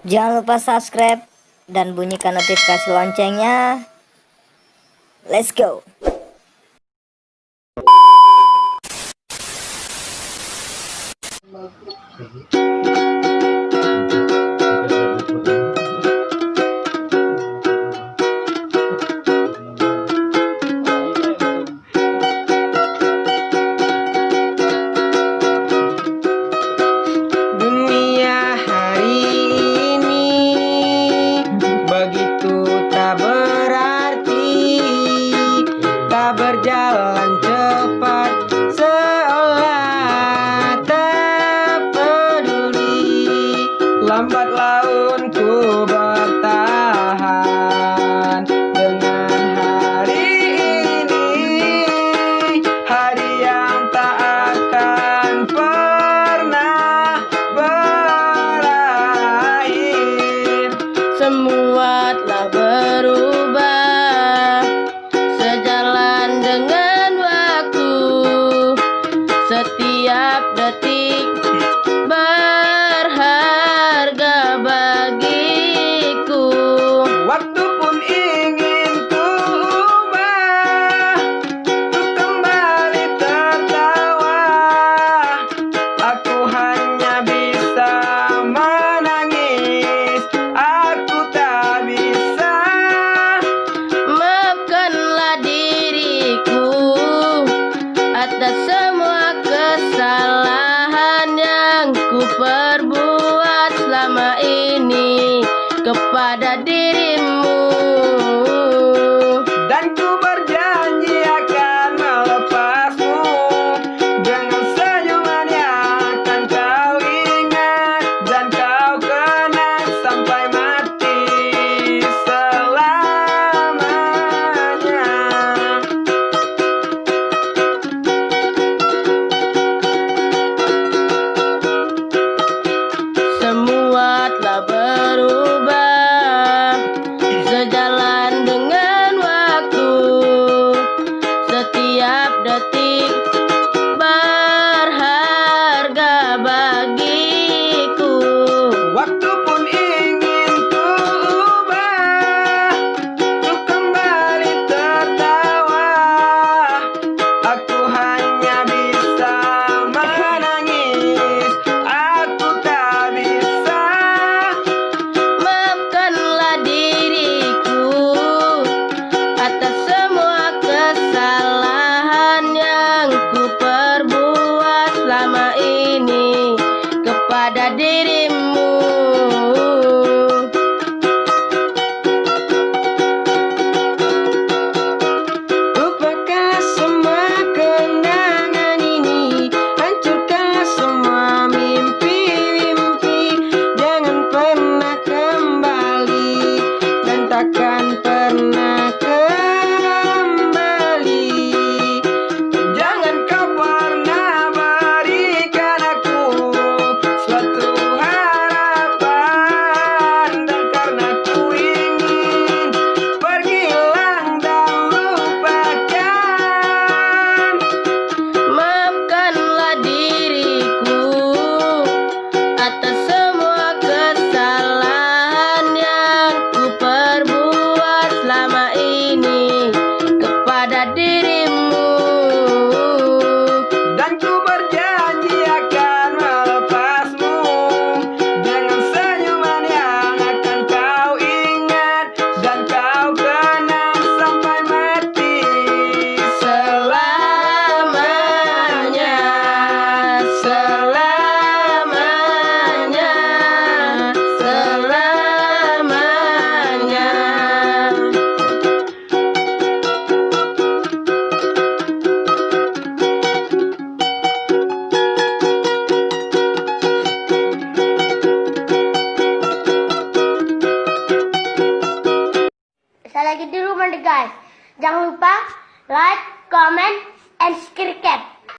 Jangan lupa subscribe dan bunyikan notifikasi loncengnya. Let's go. Dunia hari ini begitu tak berarti, tak berjalan cepat seolah tak peduli. Lambat laun ku bertahan dengan hari ini, hari yang tak akan pernah berakhir. Semua telah berubah sejalan dengan waktu. Setiap detik berharga bagiku. Waktu pun ingin ku ubah, ku kembali tertawa. Aku hanya bisa menangis, aku tak bisa. Maafkanlah diriku atas semua kesalahan yang ku perbuat selama ini kepada dirimu. Dan ku berjanji akan melepasmu dengan senyuman yang akan kau ingat dan kau kenang sampai mati selamanya. Semua telah berubah sejalan dengan waktu. Setiap detik berharga bagiku. Waktu pun ingin ku ubah, ku kembali tertawa. Aku hanya bisa menangis, aku tak bisa. Maafkanlah diriku atas semua kesalahan yang ku perbuat selama ini kepada dirimu. Lupakanlah semua kenangan ini, hancurkanlah semua mimpi-mimpi. Jangan pernah kembali dan takkan pernah kembali. Jangan kau pernah berikan aku suatu harapan, dan karena ku ingin pergi hilang dan lupakan. Maafkanlah diriku atas semua kesalahan yang ku perbuat selama ini kepada dirimu. Dan ku berjanji akan melepasmu dengan senyuman yang akan kau ingat dan kau kenang sampai mati selamanya. Selamanya, selamanya. Saya lagi di rumah nih guys. Jangan lupa like, comment, and subscribe.